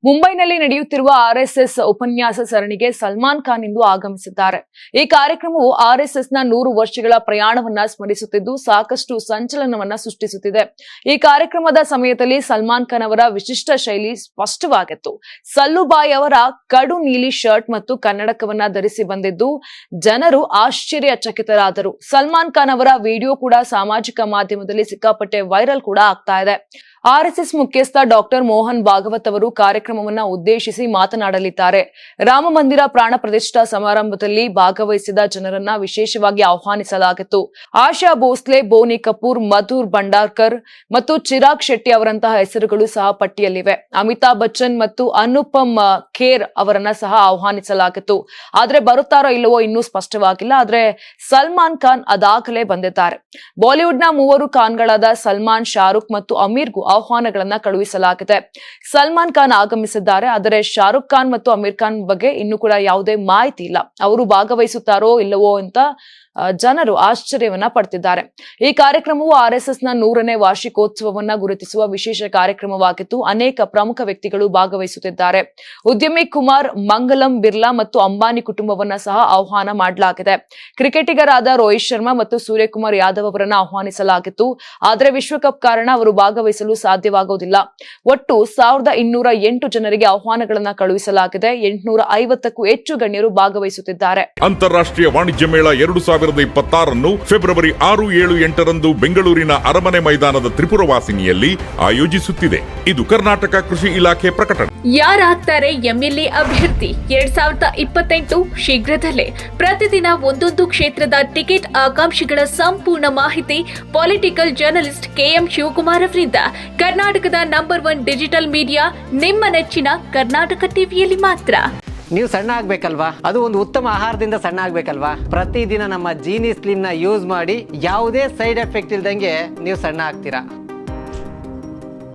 ಮುಂಬೈನಲ್ಲಿ ನಡೆಯುತ್ತಿರುವ ಆರ್ಎಸ್ಎಸ್ ಉಪನ್ಯಾಸ ಸರಣಿಗೆ ಸಲ್ಮಾನ್ ಖಾನ್ ಇಂದು ಆಗಮಿಸಿದ್ದಾರೆ. ಈ ಕಾರ್ಯಕ್ರಮವು ಆರ್ಎಸ್ಎಸ್ನ 100 ವರ್ಷಗಳ ಪ್ರಯಾಣವನ್ನ ಸ್ಮರಿಸುತ್ತಿದ್ದು ಸಾಕಷ್ಟು ಸಂಚಲನವನ್ನ ಸೃಷ್ಟಿಸುತ್ತಿದೆ. ಈ ಕಾರ್ಯಕ್ರಮದ ಸಮಯದಲ್ಲಿ ಸಲ್ಮಾನ್ ಖಾನ್ ಅವರ ವಿಶಿಷ್ಟ ಶೈಲಿ ಸ್ಪಷ್ಟವಾಗಿತ್ತು. ಸಲ್ಲುಬಾಯಿ ಅವರ ಕಡು ನೀಲಿ ಶರ್ಟ್ ಮತ್ತು ಕನ್ನಡಕವನ್ನ ಧರಿಸಿ ಬಂದಿದ್ದು ಜನರು ಆಶ್ಚರ್ಯಚಕಿತರಾದರು. ಸಲ್ಮಾನ್ ಖಾನ್ ಅವರ ವಿಡಿಯೋ ಕೂಡ ಸಾಮಾಜಿಕ ಮಾಧ್ಯಮದಲ್ಲಿ ಸಿಕ್ಕಾಪಟ್ಟೆ ವೈರಲ್ ಕೂಡ ಆಗ್ತಾ ಇದೆ. ಆರ್ಎಸ್ಎಸ್ ಮುಖ್ಯಸ್ಥ ಡಾಕ್ಟರ್ ಮೋಹನ್ ಭಾಗವತ್ ಅವರು ಕಾರ್ಯಕ್ರಮವನ್ನು ಉದ್ದೇಶಿಸಿ ಮಾತನಾಡಲಿದ್ದಾರೆ. ರಾಮ ಮಂದಿರ ಪ್ರಾಣ ಪ್ರತಿಷ್ಠಾ ಸಮಾರಂಭದಲ್ಲಿ ಭಾಗವಹಿಸಿದ ಜನರನ್ನ ವಿಶೇಷವಾಗಿ ಆಹ್ವಾನಿಸಲಾಗಿತ್ತು. ಆಶಾ ಭೋಸ್ಲೆ, ಬೋನಿ ಕಪೂರ್, ಮಧುರ್ ಭಂಡಾರ್ಕರ್ ಮತ್ತು ಚಿರಾಗ್ ಶೆಟ್ಟಿ ಅವರಂತಹ ಹೆಸರುಗಳು ಸಹ ಪಟ್ಟಿಯಲ್ಲಿವೆ. ಅಮಿತಾಬ್ ಬಚ್ಚನ್ ಮತ್ತು ಅನುಪಮ್ ಖೇರ್ ಅವರನ್ನ ಸಹ ಆಹ್ವಾನಿಸಲಾಗಿತ್ತು. ಆದ್ರೆ ಬರುತ್ತಾರೋ ಇಲ್ಲವೋ ಇನ್ನೂ ಸ್ಪಷ್ಟವಾಗಿಲ್ಲ. ಆದ್ರೆ ಸಲ್ಮಾನ್ ಖಾನ್ ಅದಾಗಲೇ ಬಂದಿದ್ದಾರೆ. ಬಾಲಿವುಡ್ನ 3 ಖಾನ್ಗಳಾದ ಸಲ್ಮಾನ್, ಶಾರುಖ್ ಮತ್ತು ಅಮೀರ್ಗೂ ಆಹ್ವಾನಗಳನ್ನ ಕಳುಹಿಸಲಾಗಿದೆ. ಸಲ್ಮಾನ್ ಖಾನ್ ಆಗಮಿಸಿದ್ದಾರೆ. ಆದರೆ ಶಾರುಖ್ ಖಾನ್ ಮತ್ತು ಅಮೀರ್ ಖಾನ್ ಬಗ್ಗೆ ಇನ್ನೂ ಕೂಡ ಯಾವುದೇ ಮಾಹಿತಿ ಇಲ್ಲ. ಅವರು ಭಾಗವಹಿಸುತ್ತಾರೋ ಇಲ್ಲವೋ ಅಂತ ಜನರು ಆಶ್ಚರ್ಯವನ್ನ ಪಡ್ತಿದ್ದಾರೆ. ಈ ಕಾರ್ಯಕ್ರಮವು ಆರ್ಎಸ್ಎಸ್ನ 100ನೇ ವಾರ್ಷಿಕೋತ್ಸವವನ್ನ ಗುರುತಿಸುವ ವಿಶೇಷ ಕಾರ್ಯಕ್ರಮವಾಗಿದ್ದು ಅನೇಕ ಪ್ರಮುಖ ವ್ಯಕ್ತಿಗಳು ಭಾಗವಹಿಸುತ್ತಿದ್ದಾರೆ. ಉದ್ಯಮಿ ಕುಮಾರ್ ಮಂಗಲಂ ಬಿರ್ಲಾ ಮತ್ತು ಅಂಬಾನಿ ಕುಟುಂಬವನ್ನ ಸಹ ಆಹ್ವಾನ ಮಾಡಲಾಗಿದೆ. ಕ್ರಿಕೆಟಿಗರಾದ ರೋಹಿತ್ ಶರ್ಮಾ ಮತ್ತು ಸೂರ್ಯಕುಮಾರ್ ಯಾದವ್ ಅವರನ್ನ ಆಹ್ವಾನಿಸಲಾಗಿತ್ತು. ಆದರೆ ವಿಶ್ವಕಪ್ ಕಾರಣ ಅವರು ಭಾಗವಹಿಸಲು ಸಾಧ್ಯವಾಗುವುದಿಲ್ಲ. ಒಟ್ಟು 1208 ಜನರಿಗೆ ಆಹ್ವಾನಗಳನ್ನ ಕಳುಹಿಸಲಾಗಿದೆ. 850ಕ್ಕೂ ಹೆಚ್ಚು ಗಣ್ಯರು ಭಾಗವಹಿಸುತ್ತಿದ್ದಾರೆ. ಅಂತಾರಾಷ್ಟ್ರೀಯ ವಾಣಿಜ್ಯ ಮೇಳ 2026 ಫೆಬ್ರವರಿ 6, 7, 8ರಂದು ಬೆಂಗಳೂರಿನ ಅರಮನೆ ಮೈದಾನದ ತ್ರಿಪುರವಾಸಿನಿಯಲ್ಲಿ ಆಯೋಜಿಸುತ್ತಿದೆ. ಇದು ಕರ್ನಾಟಕ ಕೃಷಿ ಇಲಾಖೆ ಪ್ರಕಟಣೆ. ಯಾರಾಗ್ತಾರೆ ಎಂಎಲ್ಎ ಅಭ್ಯರ್ಥಿ 2028 ಶೀಘ್ರದಲ್ಲೇ. ಪ್ರತಿದಿನ ಒಂದೊಂದು ಕ್ಷೇತ್ರದ ಟಿಕೆಟ್ ಆಕಾಂಕ್ಷಿಗಳ ಸಂಪೂರ್ಣ ಮಾಹಿತಿ ಪೊಲಿಟಿಕಲ್ ಜರ್ನಲಿಸ್ಟ್ ಕೆಎಂ ಶಿವಕುಮಾರ್ ಅವರಿಂದ. ಕರ್ನಾಟಕದ ನಂಬರ್ 1 ಡಿಜಿಟಲ್ ಮೀಡಿಯಾ ನಿಮ್ಮ ನೆಚ್ಚಿನ ಕರ್ನಾಟಕ ಟಿವಿಯಲ್ಲಿ ಮಾತ್ರ. ನೀವು ಸಣ್ಣ ಆಗ್ಬೇಕಲ್ವಾ? ಅದು ಒಂದು ಉತ್ತಮ ಆಹಾರದಿಂದ ಸಣ್ಣ ಆಗ್ಬೇಕಲ್ವಾ? ಪ್ರತಿದಿನ ನಮ್ಮ ಜೀನಿ ಸ್ಲಿಮ್ ನ ಯೂಸ್ ಮಾಡಿ ಯಾವುದೇ ಸೈಡ್ ಎಫೆಕ್ಟ್ ಇಲ್ದಂಗೆ ನೀವು ಸಣ್ಣ ಆಗ್ತೀರಾ.